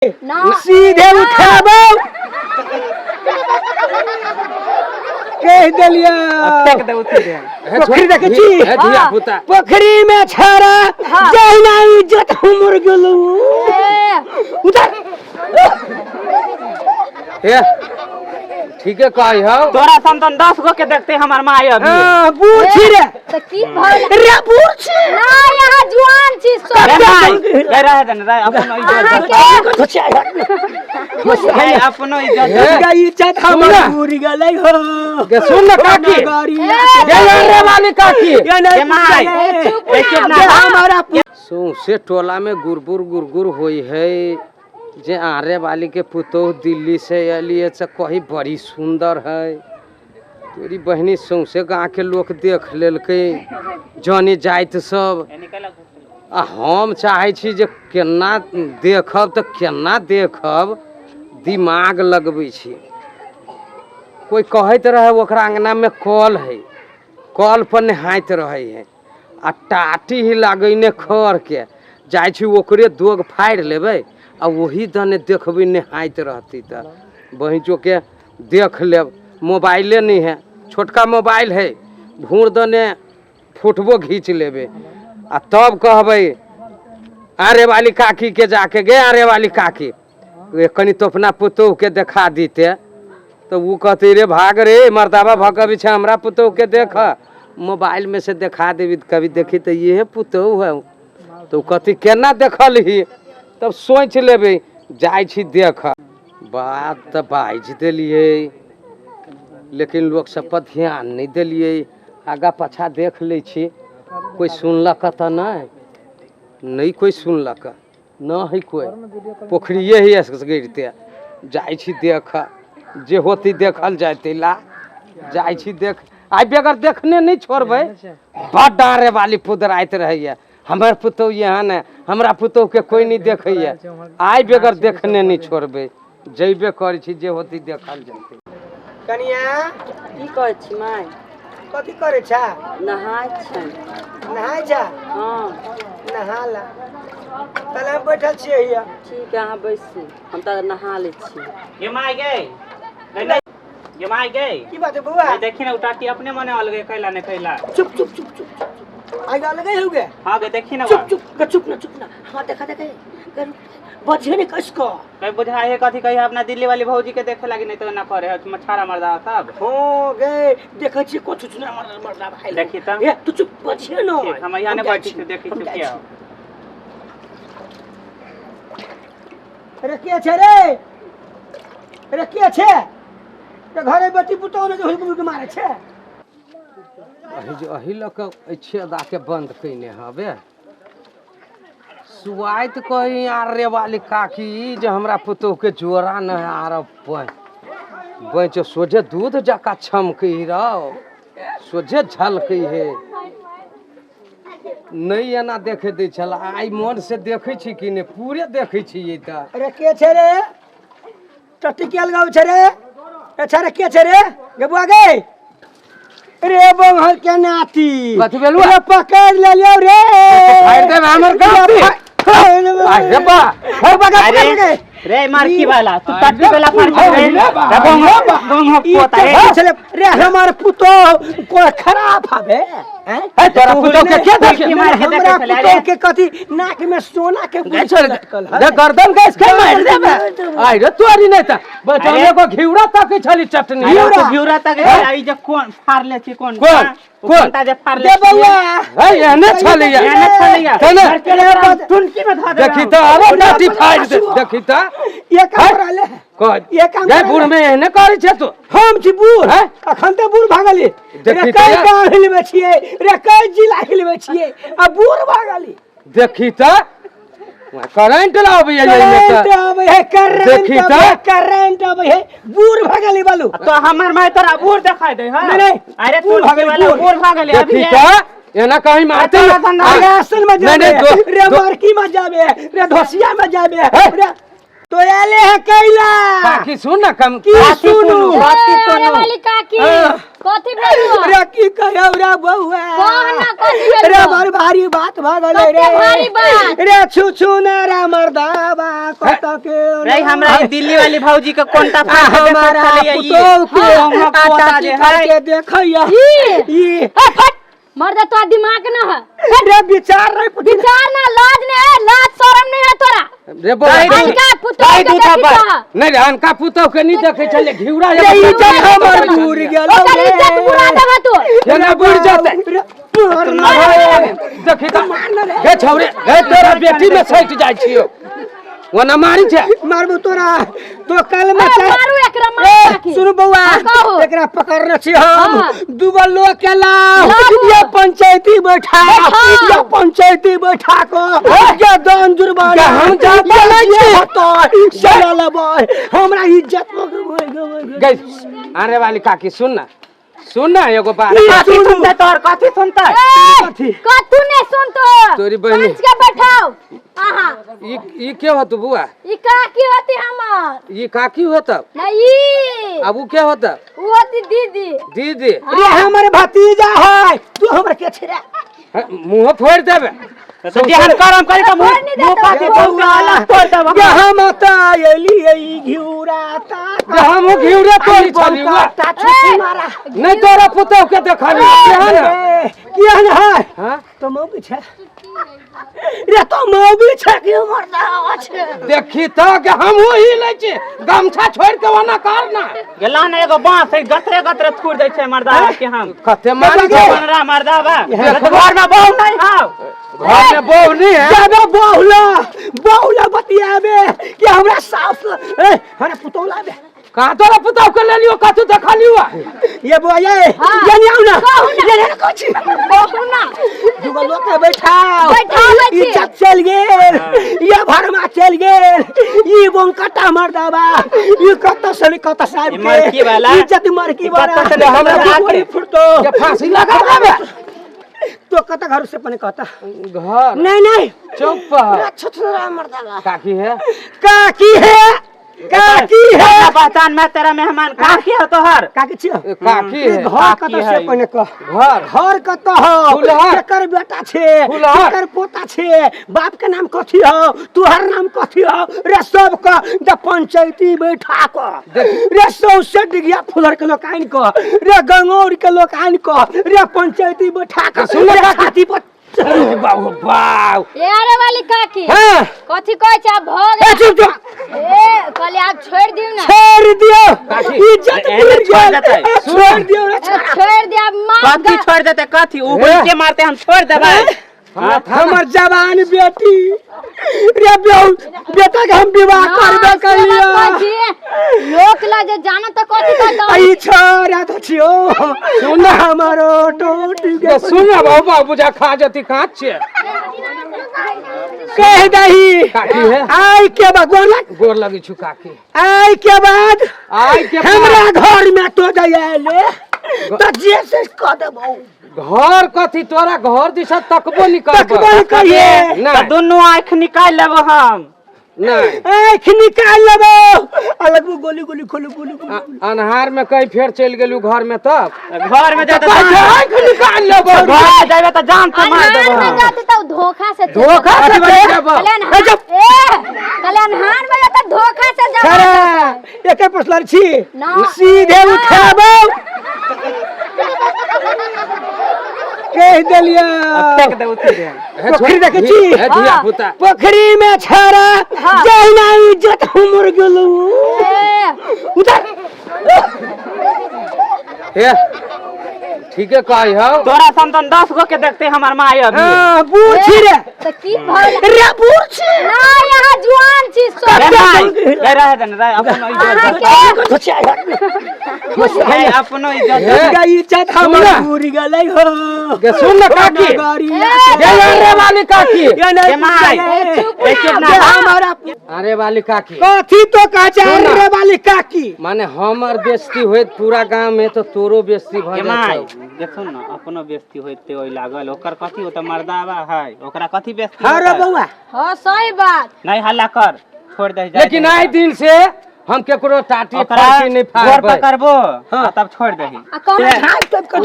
सीधे उठाबो कह देलिया फेंक दे उठी दे पोखरी देखे छी धिया पुता पोखरी में छाड़ा जहिना इज्जत हमर गेलू उधर ए ठीक है कही हो तोरा संतन 10 गो के देखते हमर माय अभी हां बूढ़ी रे त की भल रे बूढ़ी ना यहाँ जुआन छी रे रहे दन रे अपन इज्जत हमर पूरी गलै हो के सुन न काकी रे वाली काकी ये माय हमारा सौंसे टोला में गुरगुर होई है जे आरे वाली के पुतोह दिल्ली से अलिए से कही बड़ी सुंदर है तोरी बहनी सौंसे गाँव के लोग देख लेलकै जानी जाइत सब आ हम चाहे छी जे केना देखब तो केना देखब दिमाग लगबै छी कोई कहत रहे ओकरा अंगना में कल है कल पर नहाइत रहे है आ टाटी ही लागैने खर के जाइ छी ओकरे दोग फाड़ि लेबै आ वही दने देखबै नहाइत रहती त बहिचो के देख लेब मोबाइले नहीं है छोटका मोबाइल है भूर दने फोटो खींच लेबे आ तब कहबै आरे वाली काकी के जाके गे आरे वाली काकी कनी तो अपना पुतोह के देखा दीते तो वो कहते रे भाग रे मर्दाबा भगवी छे हमरा पुतोह के देख मोबाइल में से देखा देवी कभी देखी तो ये पुतोह है तो कथी केना देखल ही तब सोच लेबै जाइ छी देख बात तो बाज देलिए लेकिन लोग सब पर ध्यान नहीं दिलिए आगा पछा देख ले छी कोई सुनलक त नहीं कोई सुनलक न है कोई पोखरिए ही गिरते जाइ छी देख जे होती देखल जाते ला जाइ छी देख आई बेगर देखने नहीं छोड़बै बड़ डारे वाली पुदराइत रहिए हमर पुतोह यहाँ ने हमरा पुतोह के कोई नहीं देखैया आई बेगर देखने नहीं छोड़बै जैबे करै छी जे होती देखल जाते कनिया की कहै छी माय कथी करे छा नहाय छै नहाय जा हां नहाला तले बैठल छियै हिया ठीक है अहाँ बैसू हम त नहा ले छी ये माय गए ये माय गए की बात है बउआ देखी ना उटाटी अपने मने अलगे कैला ने कैला चुप चुप चुप चुप आई गा लगे होगे हां गे देखी ना चुप ना हां देखा बजे ने कसको कई बुझा है कथी कही अपना दिल्ली वाली भौजी के देखे लागी नहीं तो ना करे मछारा मर्दा सब हो गए देखै छी कोछ चुना मर्दा भाई देखी त ए तू चुप बजे न हम यहां ने बैठी छी देखी छी क्या अरे के छे रे अरे के छे ते घरे बेटी पुतौ ने हुलकुल के मारे छे अही लक छेदा के बंद कइने हबे सुआइत कही आरे वाली काकी जे हमरा पुतोह के जोरा न आर बच सोझे दूध जका छमकई रहो सोझे झलकई है नहीं एना देखे दे छल आई मन से देखे छी कि ने पूरे देखे छी ये त अरे के छे रे टट्टी केल गाव छे रे अच्छा रे के छे रे गेबुआ गे रे बंहर के नाती कथि बेलु रे पकड़ ले लियो रे फाड़ दे हमर गाती अरे बा हर बगा अरे रे मारकी वाला तू टट्टी वाला फाड़ रे बंग पोता रे चले रे हमर पुतो को खराब हबे हैं तोरा पुतो के देखे मार के हमरा देखे पुतो के कथि नाक में सोना के लटकल है दे गर्दन के इसके मार देबे आई रे तोरी नहीं त बचले को घिउरा तक छली चटनी घिउरा तक आई जे कौन फाड़ ले छी कौन ता जे फाड़ ले बउआ है एने छलिया टुनकी में धा दे देखी त अरे नाटी फाड़ दे देखी त ये काम ले कह ये काम गए बूढ़ में एहने करे छे तू हम छी बूढ़ हैं अखन ते बूढ़ भागली देखी रे त कई गांव हिलबे छिए रे कई जिला हिलबे छिए आ बूढ़ भागली देखी त करंट लाबे ये में करंट आबे है देखी त करंट आबे है बूढ़ भागली बालू तो हमर माय तोरा बूढ़ दिखाई दे हां नहीं अरे तू वाला बूढ़ भागले देखी त एना कहीं मारते असल में जाबे रे मार्की में जाबे रे धोसिया में जाबे रे तो एले है कैला काकी सुन ना कम की सुनू वाली काकी कथी भेलू रे की कहौ रे बउआ कह ना कथी रे भेलू बड़ भारी बात भ गेलै रे कते भारी बात रे छु छु ना रे मर्दावा कत के रे हमरा ई दिल्ली वाली भौजी के कोनटा हमारा पुतौ के आटा जे है देखैया ई फट मर्दा तोरा दिमाग न है रे विचार रे विचार ना लाज ने है लाज शरम नहीं है तोरा रे बोल अनका पुतौ के देखिता नहीं रे अनका पुतौ के नहीं देखे चले घिउरा रे इज्जत हमर दूर गेल ओकर इज्जत बुरा देबा तू केना बुझ जाते देखि त हे छौरे हे तोरा बेटी में सैट जाय छियो वना मारी छे मारबो तोरा तो कल में मारू एकरा मार के सुन बउआ एकरा पकड़ने छी हम दुगो लोग के लाओ ये पंचायती बैठा ये पंचायती बैठा को ये दान जुर्माना हम जा बोलै छी तो चला लेबै हमरा इज्जत गई आने वाली काकी सुन ना एगो बात कथी सुनते तोर कथी सुनते कथू ने सुन तो तोरी बहनी कांच के बैठाओ आहा ई के होत बुआ ई काकी होती हमर ई काकी होत नहीं अब उ के होत वो होती दीदी दीदी रे हमर भतीजा है तू हमरा के छरे मुंह फोड़ देबे तो जेहन करम करी त मुंह पाती बहु अलग तोड़ देब ये हम त एली ई घिउरा ता जे हम घिउरे तोड़ी चली हुआ ता छुटी मारा नहीं तोरा पुतौ के देखली केहन केहन है हां तो मौगी छे रे तो मौगी छे कि मरदा छे देखी त के हम ही लै छी गमछा छोड़ के वना करना गेला ने एगो बांस है गतरे गतरे थूर दै छै मर्दावा के हम कते मारी के छै बनरा मर्दावा घर में बहु नहीं हां घर में बहू नहीं है जाबे बहुला बतियाबे कि हमरा सास हमरा पुतौला बे कहां तोरा पुतौ के ले लियो कतु देखली हुआ ये बुआ ये नहीं आउ ना ये नहीं कुछ बहु ना दुगो लोग के बैठाओ बैठाओ इज्जत चल गेल ये भरमा चल गेल ई बंकटा मर्दावा ई कत सली कत साहब ई मरकी वाला इज्जत मरकी वाला कत से हमरा गोली फुटतो ये फांसी लगा देबे तो कत घर से पने कहता घर नहीं चुप पर छछरा मर्दावा काकी है काकी है पहचान में तेरा मेहमान काकी है तोहर काकी छियो काकी है घर कत से पने कह घर कत हो फुलहर। एकर बेटा छे फुलहर। एकर पोता छे बाप के नाम कथी हो तुहर नाम कथी हो रे सब का द पंचायती बैठा को रे सौ से डिगिया फुलर के लोग आइन को रे गंगौर के लोग आइन को रे पंचायती बैठा को सुन रे काकी। छाती पर बाबू बाव ए अरे वाली काकी हां कथी कहै छै आप भग ए चुप चुप ए कहले आप छोड़ दियो ना छोड़ दियो काकी। इज्जत एने गिर छोड़ गेल देतै। छोड़ दियो रे छोड़ दे आप मार कथी छोड़ देते कथी उ के मारते हम छोड़ देबै हमर जवान बेटी रे बेटा के हम विवाह करबे करियो लोक ला जे जाना त कथी कहत आई छोरा त छियो सुन हमरो टोटी के सुन बाबू बुझा खा जती काच छे कह दही काकी है आई के बाद गोर लगी छु काकी आई के बाद आई के हमरा घर में तो जायले त जे से क देबो घर कथी तोरा घर दिशा तकबो निकल तकबो कहिए त नहीं दुनु आंख निकाल लेब हम नहीं आँख निकाल लेबो अलग में गोली गोली खोलो गोली अनहार में कई फेर चल गेलू घर में तब घर में जाते आँख निकाल लेबो घर में जाबे त जान से मार देब में हम जाते त धोखा से धोखा से देबो कल्याणहार में जाते धोखा से जब छरा एके पसलर छी ना। सीधे उठाबो कह देलिया फेंक दे उठी दे पोखरी देखे छी है धिया पुता पोखरी में छरा जहिना इज्जत हमर गेलू उधर हे ठीक है कही हो तोरा संतन 10 गो के देखते हमर माय अभी हां बूढ़ी रे त की भल रे बूढ़ी ना यहाँ जुआन छी रे रह दे रे अपन इज्जत है अपनो इज्जत का इज्जत हमर पूरी गलै हो के सुन काकी ये रे वाली काकी ये माय हमारा अरे वाली काकी कथी तो काचा रे वाली काकी माने हमर बेइज्जती होइत पूरा गांव में तो तोरो बेइज्जती भ माय जाए देखो ना अपनो बेइज्जती होते ओइ लागल ओकर कथी हो त मर्दावा है ओकरा कथी बेइज्जती हां रे बउआ हां सही बात नहीं हल्ला कर छोड़ दे लेकिन आई दिन से हम केकरो टाटी ओकरा फाटी नहीं गोर फाड़बै पकड़बो आ तब छोड़ देही आ कौन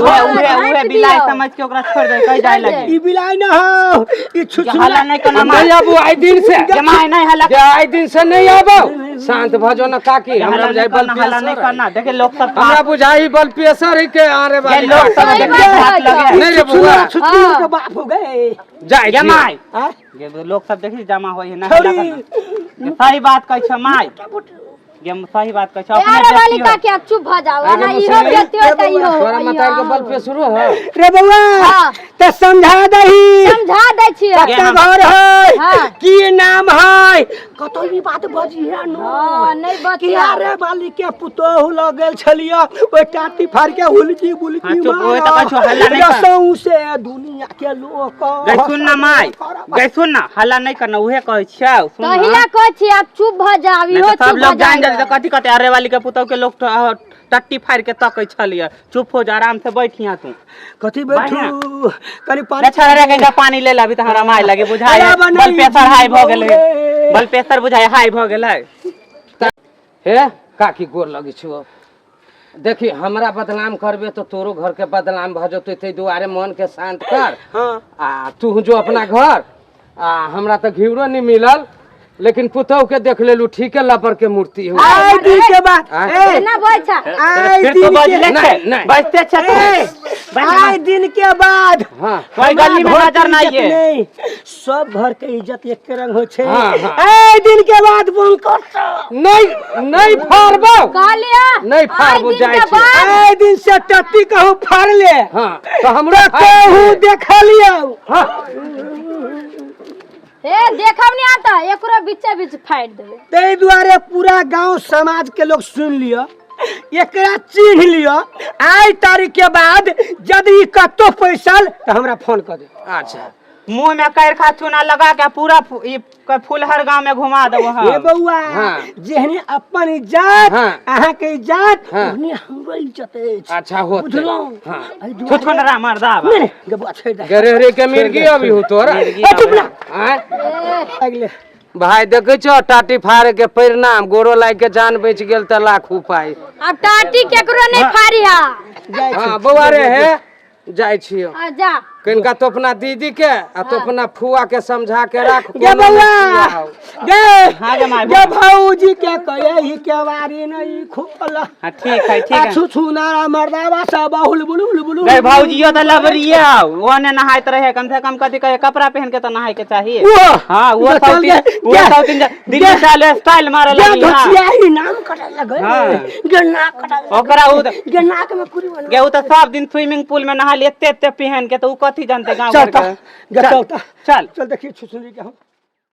उहे बिलाई समझ के ओकरा छोड़ दे कहीं जाए लगी ई बिलाई न हो ई छुछुला हल्ला नहीं करना नहीं आबू आई दिन से जमाई नहीं हल्ला जे आई दिन से नहीं आबो शांत भजो न काकी हमरा बुझाई बल हल्ला नहीं करना देखे लोग सब हमरा बुझाई बल पेशर है के आरे ये वाली लोग सब सही देखे बात हाथ है। लगे नहीं रे बुआ छुछुला के बाप हो गए जाय जमाई हाँ? ये लोग सब देखी जमा होई है ना छोड़ी। हल्ला करना। ये सही बात कहै छ माई ये सही बात कहै छ अपने यार वाली बेटी का हो। क्या चुप भ जाओ अरे ना इहो मुसलमान, बेटी हो त इहो तोरा मतार के बल पे शुरू है रे बउआ हाँ। त समझा दही समझा दै छियै कत्ता घर है हाँ। की नाम है कतो ई बात बजिया न हां नहीं कि बतिया अरे बाली के पुतोह लग गेल छलिया ओइ टाटी फाड़ के हुलकी हाँ, बुलकी चुप होए त कहै छ हल्ला नहीं कर। रसों से दुनिया के लोग गै सुन ना माई गै सुन ना हल्ला नहीं करना उहे कहै छ सुन ना। कहिला कहै छी आप चुप भ जाओ नहीं इहो तो सब चुप लोग भ जान जाए जाओ तो कथी कहते अरे वाली के पुतौ के लोग टट्टी फाड़ के तकै छलिए चुप हो जा आराम से बैठिया तू कथी बैठू कनी पानी अच्छा रे कहीं पानी ले ला अभी तो हमरा माय लगे बुझाय अरे बनाई बल प्रेशर हाई भ गेलै रे। बल प्रेशर बुझाय हाई भ गेलै हे काकी गोर लगे छो देखी हमरा बदनाम करबे तो तोरो घर के बदनाम भ जतै तै दुआरे मन के शांत कर हां आ तू जो अपना घर आ हमरा तो घिवरो नहीं मिलल लेकिन पुतौ के देख लेलू ठीक है लपर के मूर्ति हो आई दिन के बाद हाँ? ए ना बैठा आई फिर तो दिन बजले के नहीं, नहीं। बजते छ तू आई दिन के बाद हाँ कोई गली में हमरा नजर घर नहीं के है इज्जत नहीं, सब घर के इज्जत एक के रंग हो छे हाँ, हाँ। आई दिन के बाद बंकर नहीं नहीं फाड़बो कहलिया नहीं फाड़बो आई दिन जाय के छी बाद आई दिन से टट्टी कहूँ फाड़ ले हाँ तो हमरा कहूँ देखा लिया हाँ ए देखब नहीं आता एकरो बीचे बीच फाड़ देबे ते दुआरे पूरा गांव समाज के लोग सुन लियो एकरा चिन्ह लियो आई तारीख के बाद यदि कतो पैसल तो हमरा फोन कर दे अच्छा मुंह में कैर खा चूना लगा के पूरा फूल हर गांव में घुमा देबो ए हां बउआ हाँ। जेहने अपन इज्जत हाँ। अहाँ के इज्जत हाँ। ओहने हमरो इज्जत अछि अच्छा होते बुझलौं हाँ छुछुनरा मर्दा बा नहीं गबा छोड़ दे गरे के मिर्गी अभी हो तोरा मिर्गी ए चुप ना हाँ? अगले भाई देखे छो टाटी फाड़ के परिणाम गोरो लाग के जान बच गेल त लाख उपाय अब टाटी केकरो नहीं फाड़ी हा जाय छी हाँ बउआ रे हे जाय छियो आ जा कनिका तो अपना दीदी के आ तो अपना फुआ के समझा के राख गे बउआ गे हाँ गे माय गे भौजी के कहे ही के बारी नहीं खोला हां ठीक है ठीक है छुछुनारा मर्दावा सब बहुल बुलुल बुलुल गए भौजियो त लबरिया ओने नहाइत रहे कम से कम कथी कहे कपड़ा पहन के तो नहाय के चाहिए वो हां वो साउथ दिल्ली साल स्टाइल मारे गे लगी हां धोतिया ही नाम कटा लगे हाँ। गे नाक कटा ओकरा उ गे नाक में कुरी बना गे उ त सब दिन स्विमिंग पूल में नहा ले एते पहन के तो उ कथी जानते गांव घर चलता के गे चलता चल चल देखिए छुछुनी के हम